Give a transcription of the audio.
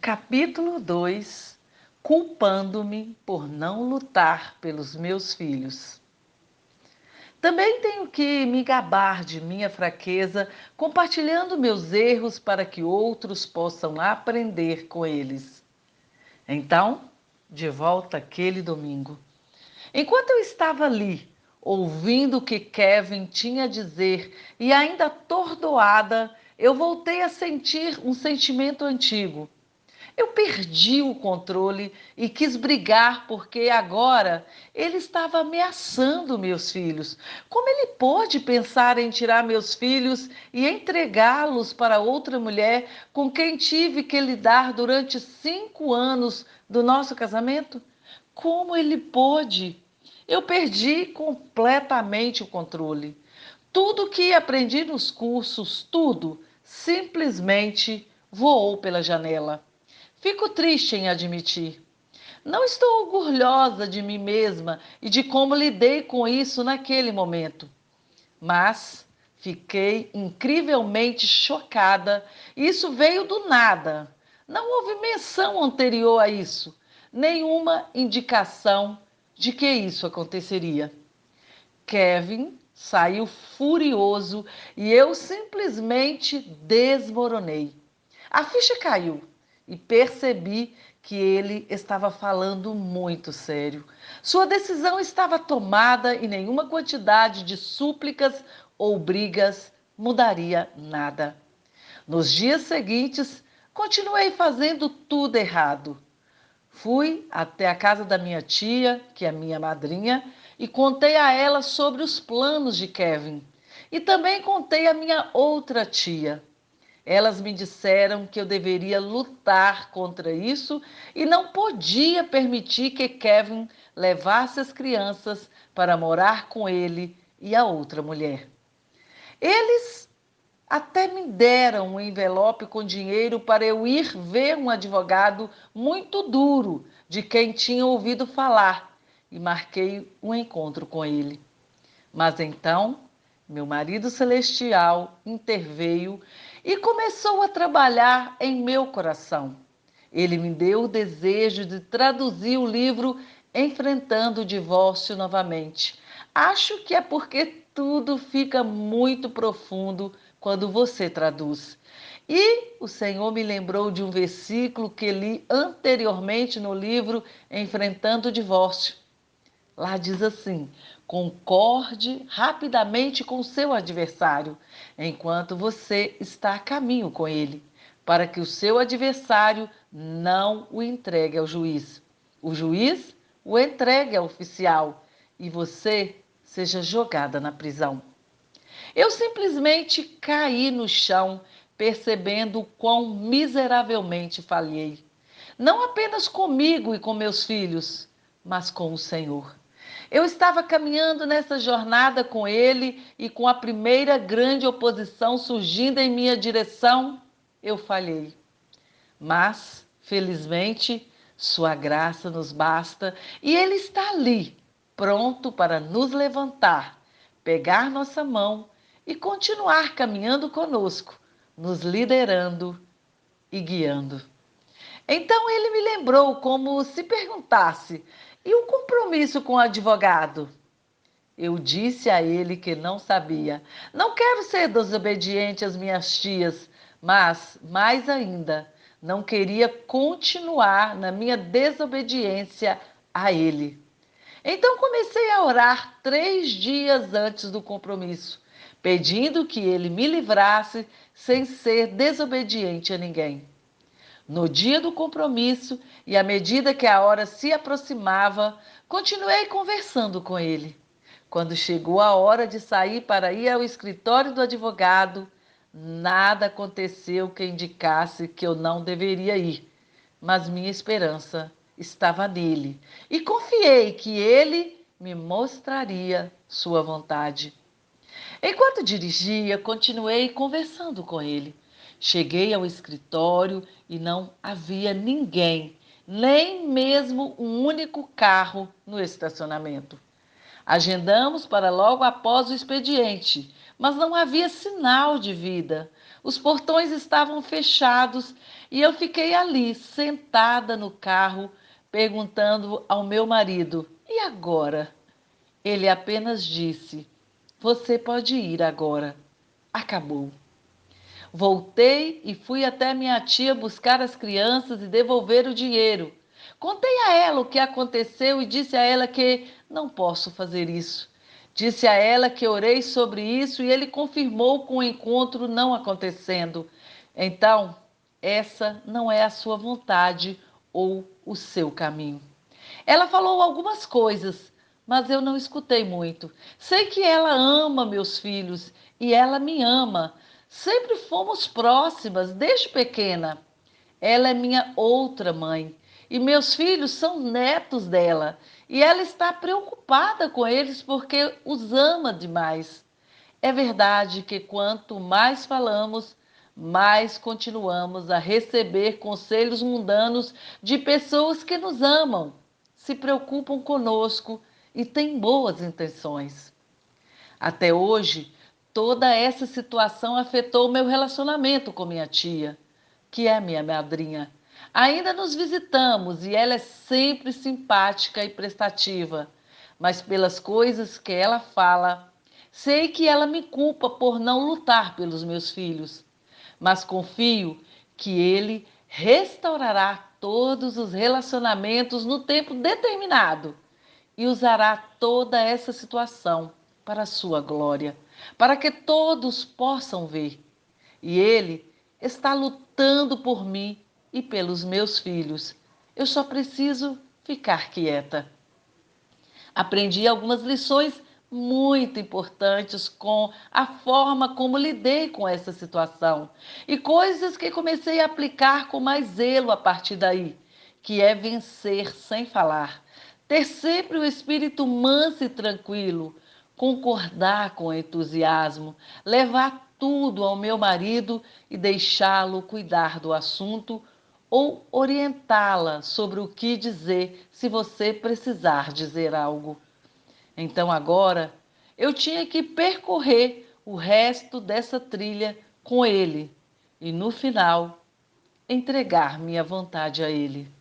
Capítulo 2: Culpando-me por não lutar pelos meus filhos. Também tenho que me gabar de minha fraqueza, compartilhando meus erros para que outros possam aprender com eles. Então, de volta aquele domingo. Enquanto eu estava ali, ouvindo o que Kevin tinha a dizer e ainda atordoada, eu voltei a sentir um sentimento antigo. Eu perdi o controle e quis brigar porque agora ele estava ameaçando meus filhos. Como ele pôde pensar em tirar meus filhos e entregá-los para outra mulher com quem tive que lidar durante 5 anos do nosso casamento? Como ele pôde? Eu perdi completamente o controle. Tudo que aprendi nos cursos, tudo, simplesmente voou pela janela. Fico triste em admitir. Não estou orgulhosa de mim mesma e de como lidei com isso naquele momento. Mas fiquei incrivelmente chocada. Isso veio do nada. Não houve menção anterior a isso, nenhuma indicação de que isso aconteceria. Kevin saiu furioso e eu simplesmente desmoronei. A ficha caiu e percebi que ele estava falando muito sério. Sua decisão estava tomada e nenhuma quantidade de súplicas ou brigas mudaria nada. Nos dias seguintes, continuei fazendo tudo errado. Fui até a casa da minha tia, que é minha madrinha, e contei a ela sobre os planos de Kevin. E também contei a minha outra tia. Elas me disseram que eu deveria lutar contra isso e não podia permitir que Kevin levasse as crianças para morar com ele e a outra mulher. Eles até me deram um envelope com dinheiro para eu ir ver um advogado muito duro, de quem tinha ouvido falar, e marquei um encontro com ele. Mas então, meu marido celestial interveio e começou a trabalhar em meu coração. Ele me deu o desejo de traduzir o livro Enfrentando o Divórcio novamente. Acho que é porque tudo fica muito profundo quando você traduz. E o Senhor me lembrou de um versículo que li anteriormente no livro Enfrentando o Divórcio. Lá diz assim: concorde rapidamente com seu adversário, enquanto você está a caminho com ele, para que o seu adversário não o entregue ao juiz. O juiz o entregue ao oficial e você seja jogada na prisão. Eu simplesmente caí no chão, percebendo o quão miseravelmente falhei. Não apenas comigo e com meus filhos, mas com o Senhor. Eu estava caminhando nessa jornada com ele e com a primeira grande oposição surgindo em minha direção, eu falhei. Mas, felizmente, sua graça nos basta e ele está ali, pronto para nos levantar, pegar nossa mão e continuar caminhando conosco, nos liderando e guiando. Então ele me lembrou como se perguntasse: e o compromisso com o advogado? Eu disse a ele que não sabia. Não quero ser desobediente às minhas tias, mas, mais ainda, não queria continuar na minha desobediência a ele. Então comecei a orar 3 dias antes do compromisso, pedindo que ele me livrasse sem ser desobediente a ninguém. No dia do compromisso e à medida que a hora se aproximava, continuei conversando com ele. Quando chegou a hora de sair para ir ao escritório do advogado, nada aconteceu que indicasse que eu não deveria ir, mas minha esperança estava nele e confiei que ele me mostraria sua vontade. Enquanto dirigia, continuei conversando com ele. Cheguei ao escritório e não havia ninguém, nem mesmo um único carro no estacionamento. Agendamos para logo após o expediente, mas não havia sinal de vida. Os portões estavam fechados E eu fiquei ali, sentada no carro, perguntando ao meu marido: e agora? Ele apenas disse: você pode ir agora. Acabou. Voltei e fui até minha tia buscar as crianças e devolver o dinheiro. Contei a ela o que aconteceu e disse a ela que não posso fazer isso. Disse a ela que orei sobre isso e ele confirmou com o encontro não acontecendo. Então, essa não é a sua vontade ou o seu caminho. Ela falou algumas coisas, mas eu não escutei muito. Sei que ela ama meus filhos e ela me ama. Sempre fomos próximas desde pequena. Ela é minha outra mãe e meus filhos são netos dela. E ela está preocupada com eles porque os ama demais. É verdade que quanto mais falamos, mais continuamos a receber conselhos mundanos de pessoas que nos amam, se preocupam conosco e têm boas intenções. Até hoje, toda essa situação afetou meu relacionamento com minha tia, que é minha madrinha. Ainda nos visitamos e ela é sempre simpática e prestativa, mas pelas coisas que ela fala, sei que ela me culpa por não lutar pelos meus filhos, mas confio que ele restaurará todos os relacionamentos no tempo determinado e usará toda essa situação para a sua glória, para que todos possam ver. E ele está lutando por mim e pelos meus filhos. Eu só preciso ficar quieta. Aprendi algumas lições muito importantes com a forma como lidei com essa situação e coisas que comecei a aplicar com mais zelo a partir daí, que é vencer sem falar, ter sempre o espírito manso e tranquilo, concordar com entusiasmo, levar tudo ao meu marido e deixá-lo cuidar do assunto ou orientá-la sobre o que dizer se você precisar dizer algo. Então agora eu tinha que percorrer o resto dessa trilha com ele e no final entregar minha vontade a ele.